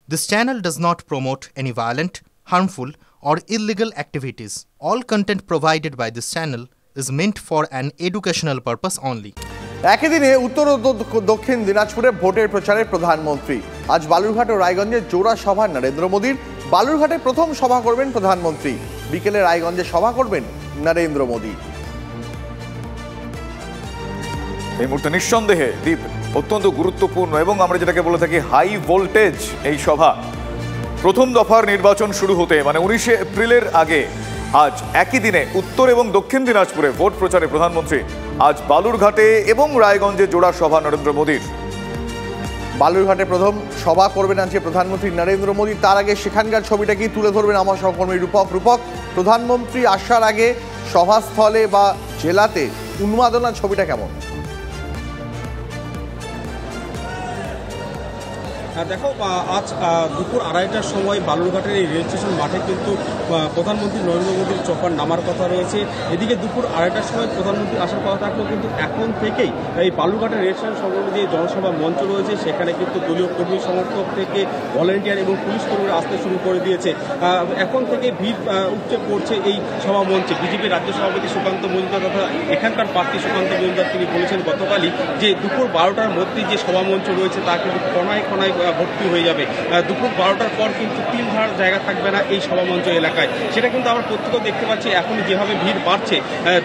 This channel does not promote any violent, harmful, or illegal activities. All content provided by this channel is meant for an educational purpose only. একই দিনে উত্তর ও দক্ষিণ দিনাজপুরে ভোটের প্রচারে প্রধানমন্ত্রী। আজ বালুরঘাট ও রায়গঞ্জে জোড়া সভা নরেন্দ্র মোদীর। বালুরঘাটে প্রথম সভা করবেন প্রধানমন্ত্রী, বিকেলে রায়গঞ্জে সভা করবেন নরেন্দ্র মোদী। এই মুহূর্তে নিঃসন্দেহে দীপ অত্যন্ত গুরুত্বপূর্ণ এবং আমরা যেটাকে বলে থাকি হাই ভোল্টেজ এই সভা। প্রথম দফার নির্বাচন শুরু হতে মানে 19শে এপ্রিলের আগে আজ একই দিনে উত্তর এবং দক্ষিণ দিনাজপুরে ভোট প্রচারে প্রধানমন্ত্রী। আজ বালুরঘাটে এবং রায়গঞ্জে জোড়া সভা নরেন্দ্র মোদীর। বালুরঘাটে প্রথম সভা করবেন আজকে প্রধানমন্ত্রী নরেন্দ্র মোদী। তার আগে সেখানকার ছবিটা কি তুলে ধরবেন আমার সহকর্মী রূপক। প্রধানমন্ত্রী আসার আগে সভাস্থলে বা জেলাতে উন্মাদনার ছবিটা কেমন? দেখো, আজ দুপুর 2:30টার সময় বালুরঘাটের এই রেল স্টেশন মাঠে কিন্তু প্রধানমন্ত্রী নরেন্দ্র মোদীর চপার নামার কথা রয়েছে। এদিকে দুপুর 2:30টার সময় প্রধানমন্ত্রী আসার কথা থাকলেও কিন্তু এখন থেকেই এই বালুরঘাটের রেল স্টেশন সংলগ্ন যে জনসভা মঞ্চ রয়েছে সেখানে কিন্তু দলীয় কর্মী সমর্থক থেকে ভলেন্টিয়ার এবং পুলিশ কর্মীরা আসতে শুরু করে দিয়েছে। এখন থেকে ভিড় উপচে পড়ছে এই সভা মঞ্চে। বিজেপি রাজ্য সভাপতি সুকান্ত মজুমদার তথা এখানকার প্রার্থী সুকান্ত মজুমদার তিনি বলেছেন গতকালই যে দুপুর 12টার মধ্যেই যে সভা মঞ্চ রয়েছে তা কিন্তু কণায় ভর্তি হয়ে যাবে। দুপুর 12টার পর কিন্তু 3 ধার জায়গা থাকবে না এই সভামঞ্চ এলাকায়। সেটা কিন্তু আমরা প্রত্যক্ষ দেখতে পাচ্ছি। এখন যেভাবে ভিড় বাড়ছে,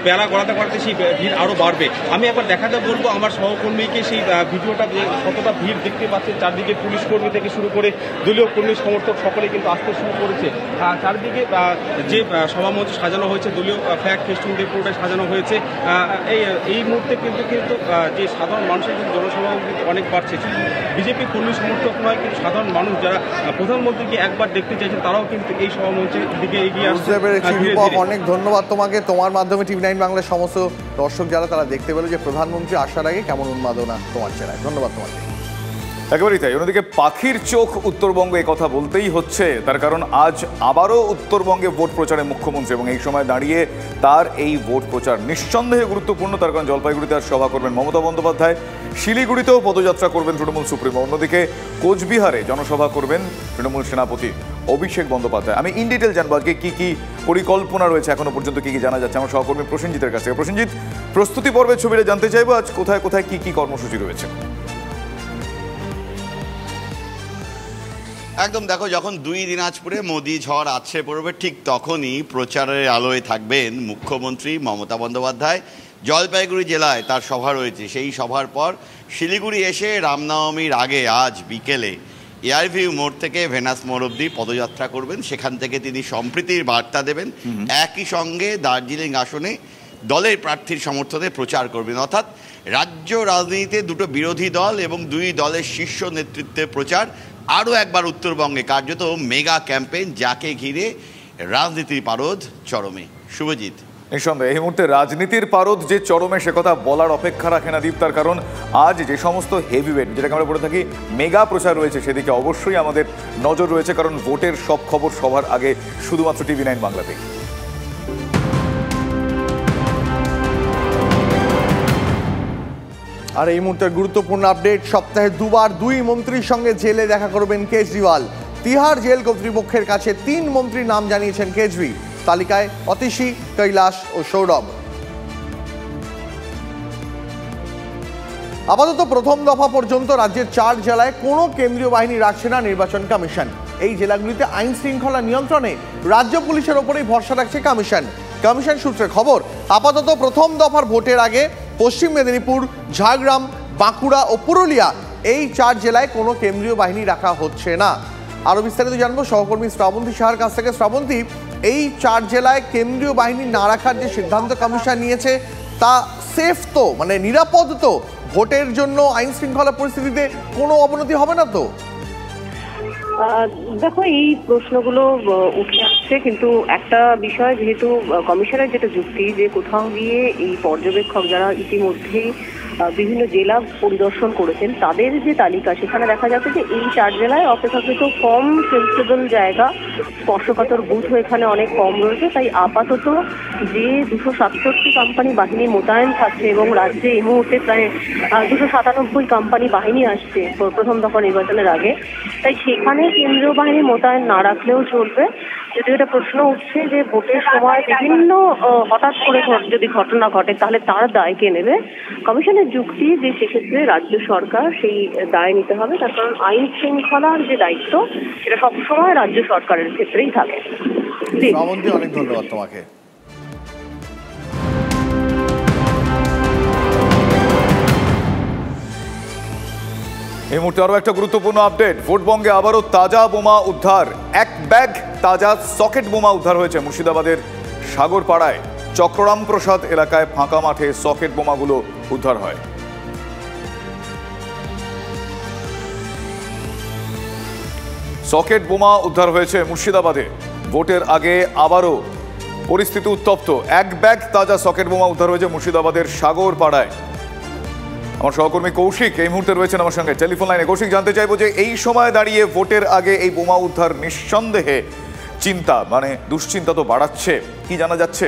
বেলা গড়াতে গড়াতে সেই ভিড় আরও বাড়বে। আমি একবার দেখাতে বলবো আমার সহকর্মীকে সেই ভিডিওটা, কতটা ভিড় দেখতে পাচ্ছে। চারদিকে পুলিশ কর্মী থেকে শুরু করে দলীয় কর্মী সমর্থক সকলে কিন্তু আসতে শুরু করেছে। চারদিকে যে সভামঞ্চ সাজানো হয়েছে দলীয় ফ্ল্যাগ ফেস্টুন দিয়ে পুরোটাই সাজানো হয়েছে। এই মুহূর্তে কিন্তু যে সাধারণ মানুষের কিন্তু জনসভা কিন্তু অনেক বাড়ছে। বিজেপি কর্মী সমর্থক নয়, কিন্তু সাধারণ মানুষ যারা প্রধানমন্ত্রীকে একবার দেখতে চাইছেন তারাও কিন্তু এই সভামঞ্চের দিকে এগিয়ে আসছে। অনেক ধন্যবাদ তোমাকে। তোমার মাধ্যমে টিভি9 বাংলার সমস্ত দর্শক যারা তারা দেখতে পেল যে প্রধানমন্ত্রী আসার আগে কেমন উন্মাদনা তোমার চেহারায়। ধন্যবাদ তোমাকে। একেবারেই তাই। অন্যদিকে পাখির চোখ উত্তরবঙ্গে এই কথা বলতেই হচ্ছে, তার কারণ আজ আবারও উত্তরবঙ্গে ভোট প্রচারে মুখ্যমন্ত্রী এবং এই সময় দাঁড়িয়ে তার এই ভোট প্রচার নিঃসন্দেহে গুরুত্বপূর্ণ। তার কারণ জলপাইগুড়িতে আজ সভা করবেন মমতা বন্দ্যোপাধ্যায়, শিলিগুড়িতেও পদযাত্রা করবেন তৃণমূল সুপ্রিমো, অন্যদিকে কোচবিহারে জনসভা করবেন তৃণমূল সেনাপতি অভিষেক বন্দ্যোপাধ্যায়। আমি ইন ডিটেল জানবো আজকে কি কি পরিকল্পনা রয়েছে, এখনো পর্যন্ত কি কি জানা যাচ্ছে আমার সহকর্মী প্রসেনজিতের কাছ থেকে। প্রসেনজিৎ, প্রস্তুতি পর্বের ছবিটা জানতে চাইবো আজ কোথায় কোথায় কি কি কর্মসূচি রয়েছে। একদম, দেখো, যখন 2 দিনাজপুরে মোদি ঝড় আছড়ে পড়বে ঠিক তখনই প্রচারের আলোয় থাকবেন মুখ্যমন্ত্রী মমতা বন্দ্যোপাধ্যায়। জলপাইগুড়ি জেলায় তার সভা রয়েছে। সেই সভার পর শিলিগুড়ি এসে রামনবমীর আগে আজ বিকেলে এয়ারভিউ মোড় থেকে ভেনাস মোড় অব্দি পদযাত্রা করবেন। সেখান থেকে তিনি সম্প্রীতির বার্তা দেবেন। একই সঙ্গে দার্জিলিং আসনে দলের প্রার্থীর সমর্থনে প্রচার করবেন। অর্থাৎ রাজ্য রাজনীতিতে দুটো বিরোধী দল এবং 2 দলের শীর্ষ নেতৃত্বের প্রচার আরও একবার উত্তরবঙ্গে কার্যত মেগা ক্যাম্পেইন, যাকে ঘিরে রাজনীতির পারদ চরমে। শুভজিৎ, নিঃসন্দেহে এই মুহূর্তে রাজনীতির পারদ যে চরমে সে কথা বলার অপেক্ষা রাখে না দীপ। তার কারণ আজ যে সমস্ত হেভিওয়েট যেটাকে আমরা বলে থাকি মেগা প্রচার রয়েছে সেদিকে অবশ্যই আমাদের নজর রয়েছে, কারণ ভোটের সব খবর সবার আগে শুধুমাত্র টিভি9 বাংলাতেই। আর এই মুহূর্তের গুরুত্বপূর্ণ আপডেট, সপ্তাহে 2 বার 2 মন্ত্রীর সঙ্গে জেলে দেখা করবেন কেজরিওয়াল। তিহার জেল কর্তৃপক্ষের কাছে 3 মন্ত্রীর নাম জানিয়েছেন কেজরি। তালিকায় অতিশী, কৈলাস ও সৌরভ। আপাতত প্রথম দফা পর্যন্ত রাজ্যের 4 জেলায় কোনো কেন্দ্রীয় বাহিনী রাখছে না নির্বাচন কমিশন। এই জেলাগুলিতে আইন শৃঙ্খলা নিয়ন্ত্রণে রাজ্য পুলিশের ওপরেই ভরসা রাখছে কমিশন সূত্রে খবর। আপাতত প্রথম দফার ভোটের আগে পশ্চিম মেদিনীপুর, ঝাড়গ্রাম, বাঁকুড়া ও পুরুলিয়া এই 4 জেলায় কোনো কেন্দ্রীয় বাহিনী রাখা হচ্ছে না। আরও বিস্তারিত জানবো সহকর্মী শ্রাবন্তী সাহার কাছ থেকে। শ্রাবন্তী, এই 4 জেলায় কেন্দ্রীয় বাহিনী না রাখার যে সিদ্ধান্ত কমিশন নিয়েছে তা সেফ তো, মানে নিরাপদ তো? ভোটের জন্য আইন শৃঙ্খলা পরিস্থিতিতে কোনো অবনতি হবে না তো? দেখো, এই প্রশ্নগুলো উঠে আসছে, কিন্তু একটা বিষয়, যেহেতু কমিশনের যেটা যুক্তি যে কোথাও গিয়ে এই পর্যবেক্ষক যারা ইতিমধ্যেই বিভিন্ন জেলা পরিদর্শন করেছেন, তাদের যে তালিকা সেখানে দেখা যাচ্ছে যে এই 4 জেলায় অপেক্ষাকৃত কম সেন্সিবল জায়গা, স্পর্শকাতর বুথ এখানে অনেক কম রয়েছে। তাই আপাতত যে 267 কোম্পানি বাহিনী মোতায়েন থাকছে এবং রাজ্যে এই মুহূর্তে প্রায় 297 কোম্পানি বাহিনী আসছে প্রথম দফা নির্বাচনের আগে, তাই সেখানে কেন্দ্রীয় বাহিনী মোতায়েন না রাখলেও চলবে। যদিও এটা প্রশ্ন উঠছে যে ভোটের সময় বিভিন্ন হঠাৎ করে যদি ঘটনা ঘটে তাহলে তার দায় কে নেবে। কমিশনের যুক্তি যে সেক্ষেত্রে রাজ্য সরকার সেই দায় নিতে হবে, তার কারণ আইন শৃঙ্খলার যে দায়িত্ব সেটা সবসময় রাজ্য সরকারের ক্ষেত্রেই থাকে। শ্রাবন্তী, অনেক ধন্যবাদ তোমাকে। এই মুহূর্তে আরো একটা গুরুত্বপূর্ণ আপডেট। ভোটবঙ্গে আবারও তাজা বোমা উদ্ধার। 1 ব্যাগ তাজা সকেট বোমা উদ্ধার হয়েছে মুর্শিদাবাদের সাগরপাড়ায়। চক্ররাম প্রসাদ এলাকায় ফাঁকা মাঠে সকেট বোমাগুলো উদ্ধার হয়। সকেট বোমা উদ্ধার হয়েছে মুর্শিদাবাদে। ভোটের আগে আবারও পরিস্থিতি উত্তপ্ত। 1 ব্যাগ তাজা সকেট বোমা উদ্ধার হয়েছে মুর্শিদাবাদের সাগরপাড়ায়। আমার সহকর্মী কৌশিক এই মুহূর্তে রয়েছেন আমার সঙ্গে টেলিফোন লাইনে। কৌশিক, জানতে চাইবো যে এই সময় দাঁড়িয়ে ভোটের আগে এই বোমা উদ্ধার নিঃসন্দেহে চিন্তা, মানে দুশ্চিন্তা তো বাড়াচ্ছে, কি জানা যাচ্ছে?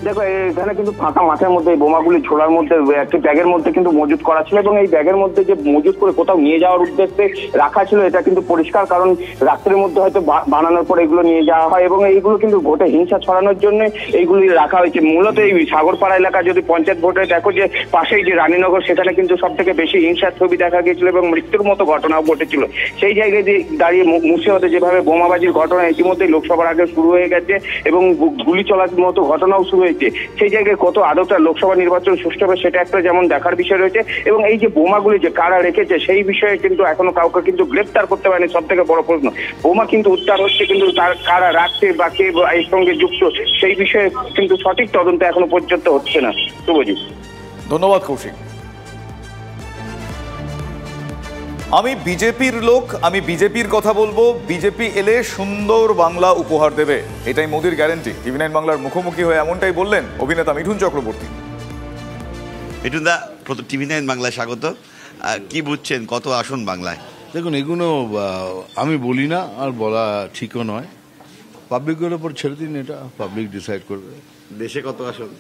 দেখো, এখানে কিন্তু ফাঁকা মাঠের মধ্যে এই বোমাগুলি ছোড়ার মধ্যে একটি ব্যাগের মধ্যে কিন্তু মজুত করা ছিল এবং এই ব্যাগের মধ্যে যে মজুত করে কোথাও নিয়ে যাওয়ার উদ্দেশ্যে রাখা ছিল এটা কিন্তু পরিষ্কার, কারণ রাত্রের মধ্যে হয়তো বানানোর পর এগুলো নিয়ে যাওয়া হয় এবং এইগুলো কিন্তু ভোটে হিংসা ছড়ানোর জন্য এইগুলি রাখা হয়েছে। মূলত এই সাগরপাড়া এলাকা যদি পঞ্চায়েত ভোটে দেখো যে পাশেই যে রানীনগর, সেখানে কিন্তু সব থেকে বেশি হিংসার ছবি দেখা গিয়েছিল এবং মৃত্যুর মতো ঘটনাও ঘটেছিল। সেই জায়গায় দাঁড়িয়ে মুর্শিদাবাদে যেভাবে বোমাবাজির ঘটনা ইতিমধ্যেই লোকসভার আগে শুরু হয়ে গেছে এবং গুলি চলার মতো ঘটনাও শুরু হয়েছে, সেই জায়গায় কত আদৌটা লোকসভা নির্বাচন সুষ্ঠু হবে সেটা একটা যেমন দেখার বিষয় রয়েছে এবং এই যে বোমাগুলি যে কারা রেখেছে সেই বিষয়ে কিন্তু এখনো কাউকে কিন্তু গ্রেফতার করতে পারেনি। সব থেকে বড় প্রশ্ন, বোমা কিন্তু উদ্ধার হচ্ছে কিন্তু তার কারা রাখছে বা কে এর সঙ্গে যুক্ত সেই বিষয়ে কিন্তু সঠিক তদন্ত এখনো পর্যন্ত হচ্ছে না। শুভজিৎ, ধন্যবাদ কৌশিক। আমি বিজেপির লোক, আমি বিজেপির কথা বলবো, বিজেপি এলে সুন্দর বাংলা উপহার দেবে, এটাই মোদির গ্যারান্টি। টিভি9 বাংলার মুখোমুখি হয়ে এমনটাই বললেন অভিনেতা মিঠুন চক্রবর্তী। মিঠুনদা, টিভি9 বাংলায় স্বাগত। কি বুঝছেন, কত আসন বাংলায়? দেখুন, এগুলো আমি বলি না আর বলা ঠিকও নয়, পাবলিকের ওপর ছেড়ে দিন, এটা পাবলিক ডিসাইড করবে। দেশে কত আসন?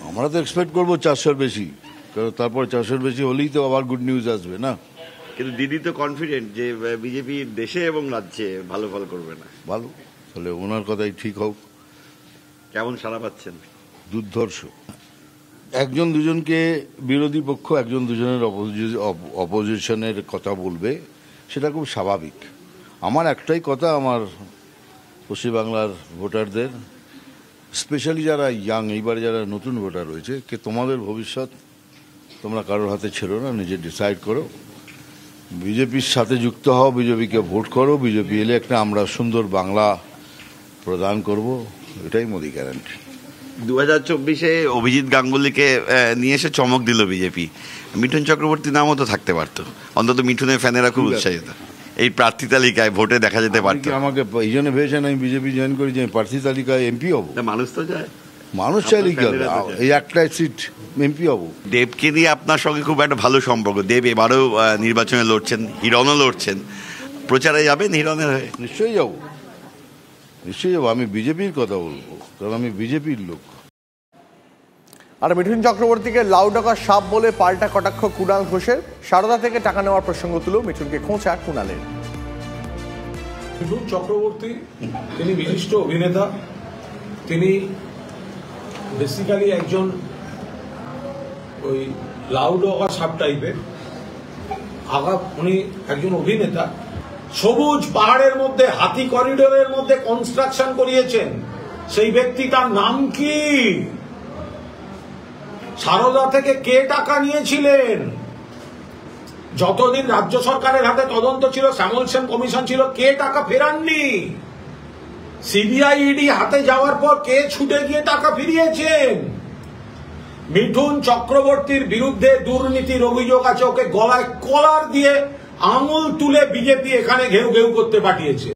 আমরা তো এক্সপেক্ট করবো 400-র বেশি, কারণ তারপর 400-র বেশি হলেই তো আবার গুড নিউজ আসবে না। কিন্তু দিদি তো কনফিডেন্ট যে বিজেপি দেশে এবং রাজ্যে ভালো ফল করবে না। ভালো, তাহলে ওনার কথাই ঠিক হোক। কেমন সাড়া পাচ্ছেন? দুর্ধর্ষ। একজন দুজনকে বিরোধী পক্ষ একজন দুজনের অপোজিশনের কথা বলবে, সেটা খুব স্বাভাবিক। আমার একটাই কথা, আমার পশ্চিমবাংলার ভোটারদের, স্পেশালি যারা ইয়াং, এইবারে যারা নতুন ভোটার রয়েছে, কে তোমাদের ভবিষ্যৎ তোমরা কারোর হাতে ছেড়ো না, নিজে ডিসাইড করো, বিজেপির সাথে যুক্ত হও, বিজেপিকে ভোট করো। বিজেপি এলে একটা আমরা সুন্দর বাংলা প্রদান করব, এটাই মোদি গ্যারান্টি। 2024-এ অভিজিৎ গাঙ্গুলিকে নিয়ে এসে চমক দিল বিজেপি। মিঠুন চক্রবর্তী নামও তো থাকতে পারতো, অন্তত মিঠুনের ফ্যানেরা খুব উৎসাহিত। এই প্রার্থী তালিকায় ভোটে দেখা যেতে পারত। আমাকে এই জন্য ভেবেছেন আমি বিজেপি জয়েন করি যে প্রার্থী তালিকায় এমপি হবো? মানুষ তো যায়, মানুষ চাইলে কি হবে, এই একটাই সিট এমপি হবো। দেবকে নিয়ে আপনার সঙ্গে খুব একটা ভালো সম্পর্ক। দেব এবারেও নির্বাচনে লড়ছেন, হিরণও লড়ছেন, প্রচারে যাবেন হিরণের হয়ে? নিশ্চয়ই যাবো, নিশ্চয়ই যাবো। আমি বিজেপির কথা বলবো, কারণ আমি বিজেপির লোক। আর মিঠুন চক্রবর্তীকে লাউডাকা সাপ বলে পাল্টা কটাক্ষ কুণাল ঘোষের। সারদা থেকে টাকা নেওয়ার প্রসঙ্গ তুলো মিঠুনকে খোঁচা কুণালের। মিঠুন চক্রবর্তী তিনি বিশিষ্ট অভিনেতা, তিনি বেসিক্যালি একজন ওই লাউডাকা সাপ টাইপের উনি একজন অভিনেতা। সবুজ পাহাড়ের মধ্যে হাতি করিডোরের মধ্যে কনস্ট্রাকশন করিয়েছেন, সেই ব্যক্তি, তার নাম কি? সারদা থেকে কে টাকা নিয়েছিলেন? যতদিন রাজ্য সরকারের হাতে তদন্ত ছিল, শ্যামল সেন কমিশন ছিল, কে টাকা ফেরাননি? সিবিআই ইডি হাতে যাওয়ার পর কে ছুটে গিয়ে টাকা ফিরিয়েছেন? মিঠুন চক্রবর্তীর বিরুদ্ধে দুর্নীতির অভিযোগ আছে, ওকে গলায় কলার দিয়ে আঙুল তুলে বিজেপি এখানে ঘেউ ঘেউ করতে পাঠিয়েছে।